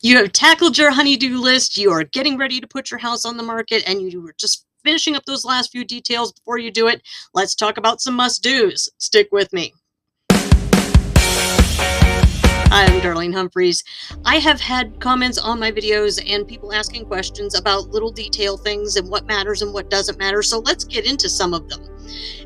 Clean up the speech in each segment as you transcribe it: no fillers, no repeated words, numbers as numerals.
You have tackled your honey-do list, you are getting ready to put your house on the market, and you were just finishing up those last few details before you do it. Let's talk about some must-dos. Stick with me. I'm Darlene Humphreys. I have had comments on my videos and people asking questions about little detail things and what matters and what doesn't matter, so let's get into some of them.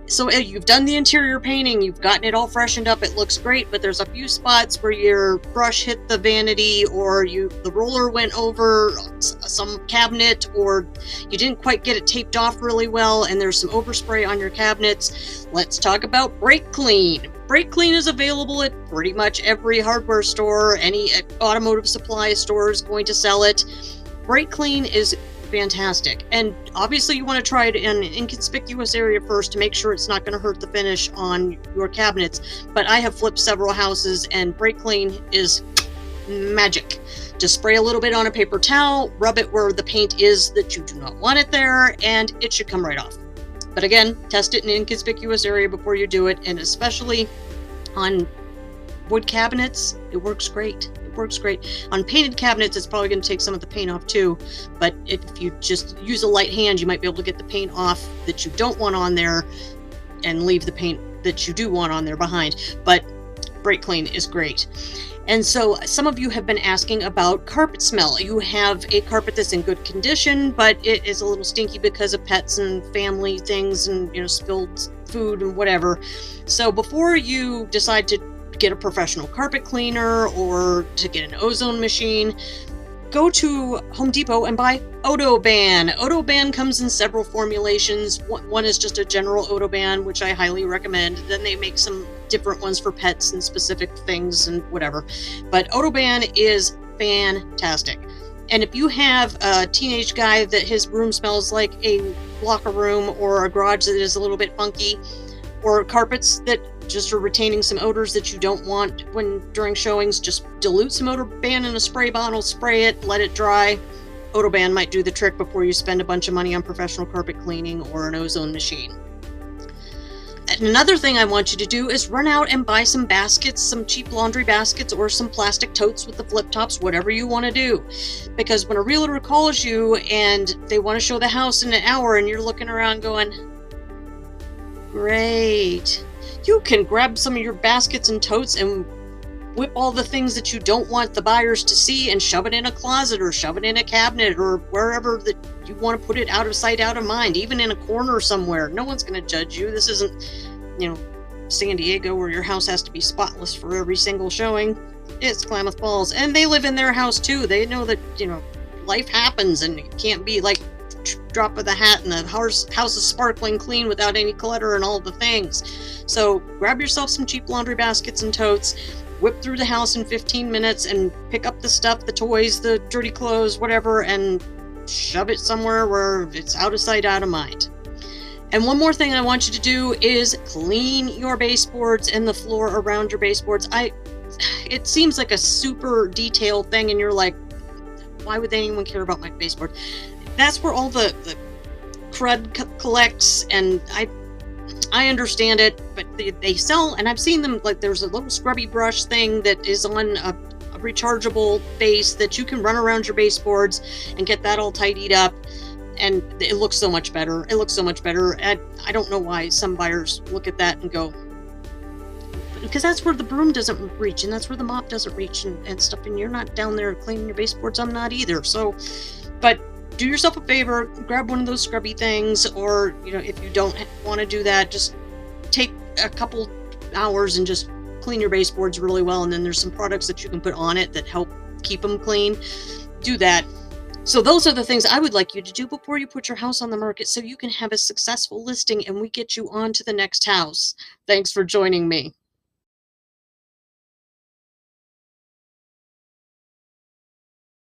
So you've done the interior painting, you've gotten it all freshened up, it looks great, but there's a few spots where your brush hit the vanity, or the roller went over some cabinet, or you didn't quite get it taped off really well, and there's some overspray on your cabinets. Let's talk about brake clean. Brake clean is available at pretty much every hardware store. Any automotive supply store is going to sell it. Brake clean is fantastic, and obviously you want to try it in an inconspicuous area first to make sure it's not going to hurt the finish on your cabinets. But I have flipped several houses, and brake clean is magic. Just spray a little bit on a paper towel, rub it where the paint is that you do not want it there, and it should come right off. But again, test it in an inconspicuous area before you do it, and especially on wood cabinets, it works great. Works great. On painted cabinets, it's probably going to take some of the paint off too, but if you just use a light hand, you might be able to get the paint off that you don't want on there and leave the paint that you do want on there behind. But brake clean is great. And so some of you have been asking about carpet smell. You have a carpet that's in good condition, but it is a little stinky because of pets and family things and, spilled food and whatever. So before you decide to get a professional carpet cleaner or to get an ozone machine, go to Home Depot and buy Odoban. Odoban comes in several formulations. One is just a general Odoban, which I highly recommend. Then they make some different ones for pets and specific things and whatever. But Odoban is fantastic. And if you have a teenage guy that his room smells like a locker room, or a garage that is a little bit funky, or carpets that just are retaining some odors that you don't want during showings, just dilute some Odoban in a spray bottle, spray it, let it dry. Odoban might do the trick before you spend a bunch of money on professional carpet cleaning or an ozone machine. And another thing I want you to do is run out and buy some baskets, some cheap laundry baskets, or some plastic totes with the flip tops, whatever you want to do. Because when a realtor calls you and they want to show the house in an hour and you're looking around going, great, you can grab some of your baskets and totes and whip all the things that you don't want the buyers to see and shove it in a closet or shove it in a cabinet or wherever that you want to put it, out of sight, out of mind, even in a corner somewhere. No one's going to judge you. This isn't, San Diego where your house has to be spotless for every single showing. It's Klamath Falls, and they live in their house too. They know that, life happens and it can't be like drop of the hat and the house is sparkling clean without any clutter and all the things. So grab yourself some cheap laundry baskets and totes, whip through the house in 15 minutes and pick up the stuff, the toys, the dirty clothes, whatever, and shove it somewhere where it's out of sight, out of mind. And one more thing I want you to do is clean your baseboards and the floor around your baseboards. It seems like a super detailed thing, and you're like, why would anyone care about my baseboard? That's where all the crud collects, and I understand it, but they sell, and I've seen them, like there's a little scrubby brush thing that is on a rechargeable base that you can run around your baseboards and get that all tidied up, and it looks so much better. It looks so much better. And I don't know why some buyers look at that and go, because that's where the broom doesn't reach, and that's where the mop doesn't reach and stuff, and you're not down there cleaning your baseboards. I'm not either. So, but do yourself a favor, grab one of those scrubby things, or, if you don't want to do that, just take a couple hours and just clean your baseboards really well. And then there's some products that you can put on it that help keep them clean. Do that. So those are the things I would like you to do before you put your house on the market, so you can have a successful listing and we get you on to the next house. Thanks for joining me.